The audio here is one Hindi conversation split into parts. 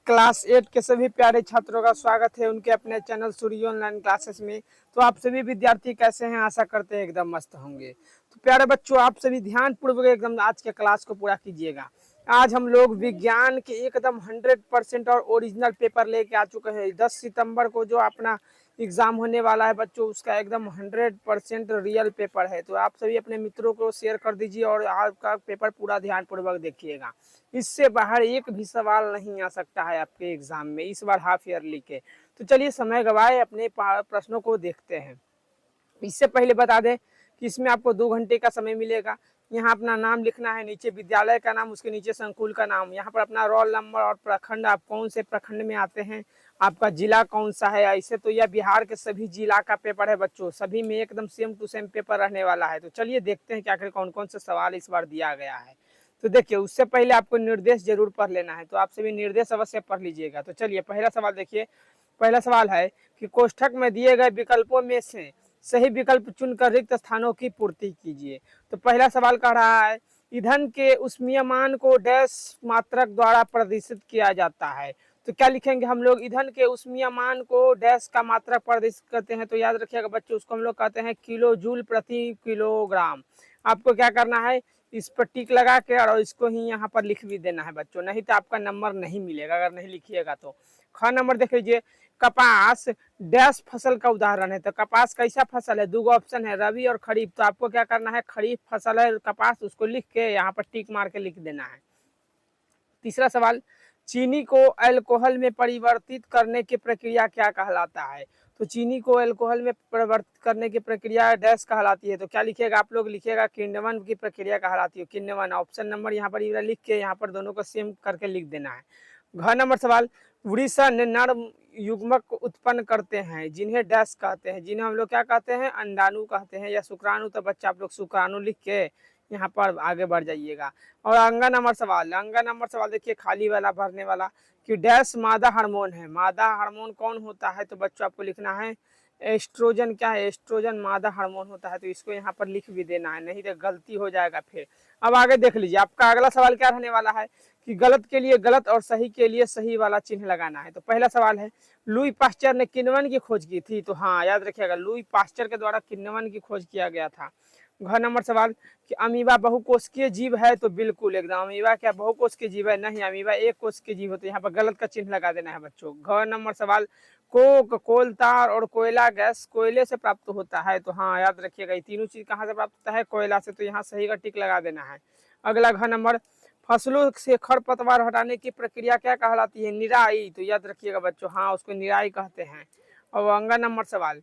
क्लास 8 के सभी प्यारे छात्रों का स्वागत है उनके अपने चैनल सूर्य ऑनलाइन क्लासेस में। तो आप सभी विद्यार्थी कैसे हैं? आशा करते हैं एकदम मस्त होंगे। तो प्यारे बच्चों, आप सभी ध्यान पूर्वक एकदम आज के क्लास को पूरा कीजिएगा। आज हम लोग विज्ञान के एकदम 100% और ओरिजिनल पेपर लेके आ चुके हैं। 10 सितंबर को जो अपना एग्जाम होने वाला है बच्चों, उसका एकदम 100% रियल पेपर है। तो आप सभी अपने मित्रों को शेयर कर दीजिए और आपका पेपर पूरा ध्यान पूर्वक देखिएगा। इससे बाहर एक भी सवाल नहीं आ सकता है आपके एग्जाम में इस बार हाफ ईयरली के। तो चलिए समय गवाए अपने प्रश्नों को देखते हैं। इससे पहले बता दें कि इसमें आपको 2 घंटे का समय मिलेगा। यहाँ अपना नाम लिखना है, नीचे विद्यालय का नाम, उसके नीचे संकुल का नाम, यहाँ पर अपना रोल नंबर और प्रखंड, आप कौन से प्रखंड में आते हैं, आपका जिला कौन सा है। ऐसे तो यह बिहार के सभी जिला का पेपर है बच्चों, सभी में एकदम सेम टू सेम पेपर रहने वाला है। तो चलिए देखते हैं कि आखिर कौन कौन से सवाल इस बार दिया गया है। तो देखिए, उससे पहले आपको निर्देश जरूर पढ़ लेना है, तो आप सभी निर्देश अवश्य पढ़ लीजिएगा। तो चलिए पहला सवाल देखिए। पहला सवाल है कि कोष्ठक में दिए गए विकल्पों में से सही विकल्प चुनकर रिक्त स्थानों की पूर्ति कीजिए। तो पहला सवाल कह रहा है ईंधन के उष्मीयमान को डैश मात्रक द्वारा प्रदर्शित किया जाता है। तो क्या लिखेंगे हम लोग? ईंधन के उष्मीयमान को डैश का मात्रक प्रदर्शित करते हैं। तो याद रखिएगा बच्चों, उसको हम लोग कहते हैं किलो जूल प्रति किलोग्राम। आपको क्या करना है, इस पर टिक लगा के और इसको ही यहाँ पर लिख भी देना है बच्चों, नहीं तो आपका नंबर नहीं मिलेगा अगर नहीं लिखिएगा तो। ख नंबर देख लीजिए, कपास डैश फसल का उदाहरण है। तो कपास कैसा फसल है? 2 ऑप्शन है, रबी और खरीफ। तो आपको क्या करना है, खरीफ फसल है कपास, उसको लिख के यहाँ पर टिक मार के लिख देना है। तीसरा सवाल, चीनी को अल्कोहल में परिवर्तित करने की प्रक्रिया क्या कहलाता है? तो चीनी को अल्कोहल में परिवर्तित करने की प्रक्रिया डैश कहलाती है। तो क्या लिखिएगा आप लोग? लिखिएगा किण्वन की प्रक्रिया कहलाती है, किण्वन। ऑप्शन नंबर यहाँ पर लिख के यहाँ पर दोनों को सेम करके लिख देना है। घ नंबर सवाल, वृषण नर युग्मक उत्पन्न करते हैं जिन्हें डैश कहते हैं, जिन्हें हम लोग क्या कहते हैं? अंडाणु कहते हैं या शुक्राणु। तो बच्चा आप लोग शुक्राणु लिख के यहाँ पर आगे बढ़ जाइएगा। और अंगा नंबर सवाल देखिए, खाली वाला भरने वाला कि डैश मादा हार्मोन है। मादा हार्मोन कौन होता है? तो बच्चों आपको लिखना है एस्ट्रोजन। क्या है? एस्ट्रोजन मादा हार्मोन होता है। तो इसको यहाँ पर लिख भी देना है, नहीं तो गलती हो जाएगा फिर। अब आगे देख लीजिए, आपका अगला सवाल क्या रहने वाला है कि गलत के लिए गलत और सही के लिए सही वाला चिन्ह लगाना है। तो पहला सवाल है, लुई पास्चर ने किण्वन की खोज की थी। तो हाँ, याद रखिएगा, लुई पास्चर के द्वारा किण्वन की खोज किया गया था। घ नंबर सवाल कि अमीबा बहुकोशिकीय जीव है। तो बिल्कुल एकदम, अमीबा क्या बहुकोशिकीय जीव है? नहीं, अमीबा एक कोशिकीय जीव होते हैं। यहाँ पर गलत का चिन्ह लगा देना है बच्चों। घ नंबर सवाल, कोक कोल तार और कोयला गैस कोयले से प्राप्त होता है। तो हाँ, याद रखिएगा, ये तीनों चीज कहाँ से प्राप्त होता है? कोयला से। तो यहाँ सही का टिक लगा देना है। अगला घ नंबर, फसलों से खरपतवार हटाने की प्रक्रिया क्या कहलाती है? निराई। तो याद रखिएगा बच्चों, हाँ, उसको निराई कहते हैं। और अंगा नंबर सवाल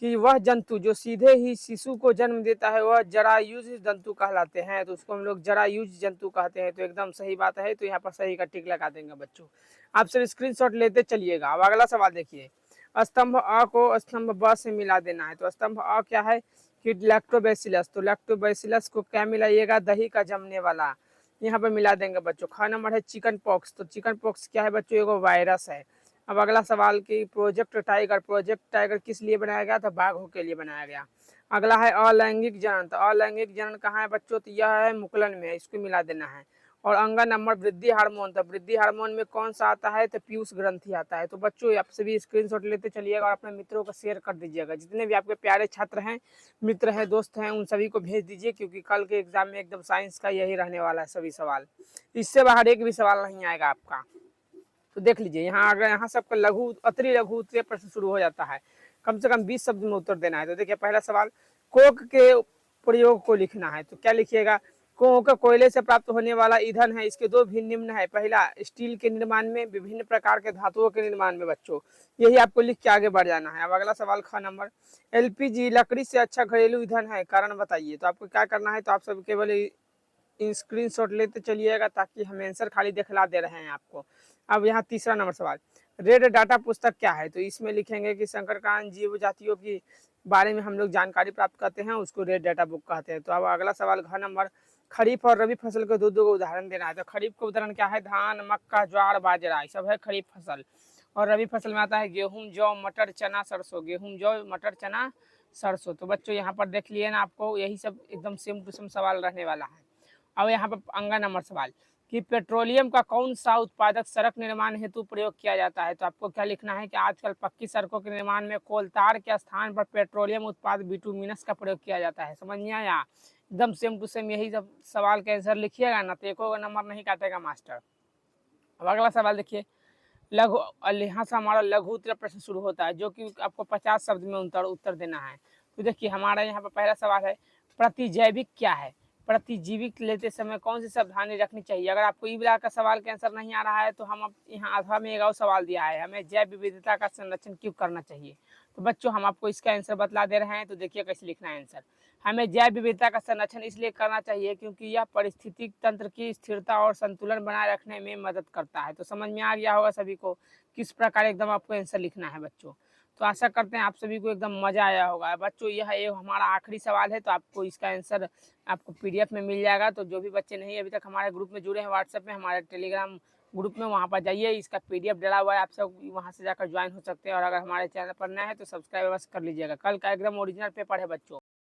कि वह जंतु जो सीधे ही शिशु को जन्म देता है वह जरायुज जंतु कहलाते हैं। तो उसको हम लोग जरायुज जंतु कहते हैं। तो एकदम सही बात है, तो यहाँ पर सही का टिक लगा देंगे बच्चों। आप सब स्क्रीनशॉट लेते चलिएगा। अब अगला सवाल देखिए, स्तंभ अ को स्तंभ ब से मिला देना है। तो स्तंभ अ क्या है कि लैक्टोबैसिलस। तो लैक्टोबैसिलस को क्या मिलाइएगा? दही का जमने वाला, यहाँ पर मिला देंगे बच्चों। ख नंबर है चिकन पॉक्स। तो चिकन पॉक्स क्या है बच्चों? एगो वायरस है। अब अगला सवाल कि प्रोजेक्ट टाइगर, प्रोजेक्ट टाइगर किस लिए बनाया गया था? बाघों के लिए बनाया गया। अगला है अलैंगिक जनन। तो अलैंगिक जनन कहाँ है बच्चों? तो यह है मुकुलन में, इसको मिला देना है। और अंगा नंबर वृद्धि हार्मोन। तो वृद्धि हार्मोन में कौन सा आता है? तो पीयूष ग्रंथि आता है। तो बच्चों आप सभी स्क्रीनशॉट लेते चलिएगा और अपने मित्रों को शेयर कर दीजिएगा। जितने भी आपके प्यारे छात्र हैं, मित्र हैं, दोस्त हैं, उन सभी को भेज दीजिए, क्योंकि कल के एग्जाम में एकदम साइंस का यही रहने वाला है सभी सवाल। इससे बाहर एक भी सवाल नहीं आएगा आपका। तो देख लीजिए, यहाँ अगर यहाँ सबका लघु अति लघु उत्तरीय प्रश्न शुरू हो जाता है, कम से कम 20 शब्द में उत्तर देना है। तो देखिए पहला सवाल, कोक के प्रयोग को लिखना है। तो क्या लिखिएगा? कोक कोयले से प्राप्त होने वाला ईंधन है। इसके दो भी निम्न है, पहला स्टील के निर्माण में, विभिन्न प्रकार के धातुओं के निर्माण में बच्चों, यही आपको लिख के आगे बढ़ जाना है। अब अगला सवाल ख नंबर, एलपीजी लकड़ी से अच्छा घरेलू ईंधन है, कारण बताइए। तो आपको क्या करना है? तो आप सब केवल स्क्रीनशॉट लेते चलिएगा, ताकि हम आंसर खाली दिखला दे रहे हैं आपको। अब यहाँ तीसरा नंबर सवाल, रेड डाटा पुस्तक क्या है? तो इसमें लिखेंगे कि संकरकांड जीव जातियों की बारे में हम लोग जानकारी प्राप्त करते हैं, उसको रेड डाटा बुक कहते हैं। तो अब अगला सवाल घ नंबर, खरीफ और रबी फसल के दो दो उदाहरण देना है। तो खरीफ का उदाहरण क्या है? धान, मक्का, ज्वार, बाजरा, सब है खरीफ फसल। और रबी फसल में आता है गेहूं, जौ, मटर, चना, सरसों। गेहूं, जौ, मटर, चना, सरसों। तो बच्चों यहाँ पर देख लिए ना, आपको यही सब एकदम सेम टू सेम सवाल रहने वाला है। अब यहाँ पर अंगा नंबर सवाल, कि पेट्रोलियम का कौन सा उत्पादक सड़क निर्माण हेतु प्रयोग किया जाता है। तो आपको क्या लिखना है कि आजकल पक्की सड़कों के निर्माण में कोलतार के स्थान पर पेट्रोलियम उत्पाद बिटुमिनस का प्रयोग किया जाता है। समझ में आया? एकदम सेम टू सेम यही जब सवाल का आंसर लिखिएगा ना तो एक नंबर नहीं काटेगा मास्टर। अब अगला सवाल देखिए, लघु, यहाँ से हमारा लघु उत्तर प्रश्न शुरू होता है जो कि आपको 50 शब्द में उत्तर देना है। तो देखिए हमारा यहाँ पर पहला सवाल है, प्रतिजैविक क्या है? प्रतिजीविक लेते समय कौन सी सावधानी रखनी चाहिए? अगर आपको ई ब्लॉक का सवाल का आंसर नहीं आ रहा है तो हम अब यहाँ आधा में एक और सवाल दिया है, हमें जैव विविधता का संरक्षण क्यों करना चाहिए। तो बच्चों हम आपको इसका आंसर बतला दे रहे हैं, तो देखिए कैसे लिखना है आंसर। हमें जैव विविधता का संरक्षण इसलिए करना चाहिए क्योंकि यह पारिस्थितिक तंत्र की स्थिरता और संतुलन बनाए रखने में मदद करता है। तो समझ में आ गया होगा सभी को किस प्रकार एकदम आपको आंसर लिखना है बच्चों। तो आशा करते हैं आप सभी को एकदम मजा आया होगा। बच्चों यह एक हमारा आखिरी सवाल है, तो आपको इसका आंसर आपको पीडीएफ में मिल जाएगा। तो जो भी बच्चे नहीं अभी तक हमारे ग्रुप में जुड़े हैं व्हाट्सएप में, हमारे टेलीग्राम ग्रुप में, वहाँ पर जाइए, इसका पीडीएफ डला हुआ है, आप सब वहाँ से जाकर ज्वाइन हो सकते हैं। और अगर हमारे चैनल पर नए हैं तो सब्सक्राइब अवश्य कर लीजिएगा। कल का एकदम ओरिजिनल पेपर है बच्चों।